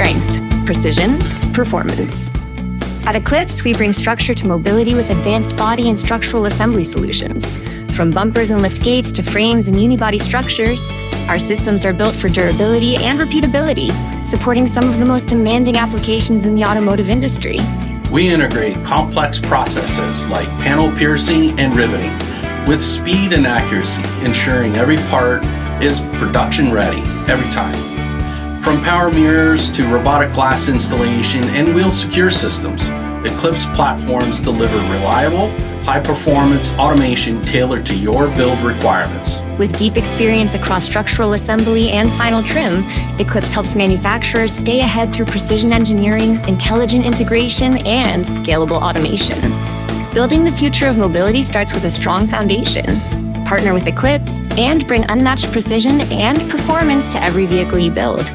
strength, precision, performance. At Eclipse, we bring structure to mobility with advanced body and structural assembly solutions. From bumpers and lift gates to frames and unibody structures, our systems are built for durability and repeatability, supporting some of the most demanding applications in the automotive industry. We integrate complex processes like panel piercing and riveting with speed and accuracy, ensuring every part is production ready every time. From power mirrors to robotic glass installation and wheel secure systems, Eclipse platforms deliver reliable, high-performance automation tailored to your build requirements. With deep experience across structural assembly and final trim, Eclipse helps manufacturers stay ahead through precision engineering, intelligent integration, and scalable automation. Building the future of mobility starts with a strong foundation. Partner with Eclipse and bring unmatched precision and performance to every vehicle you build.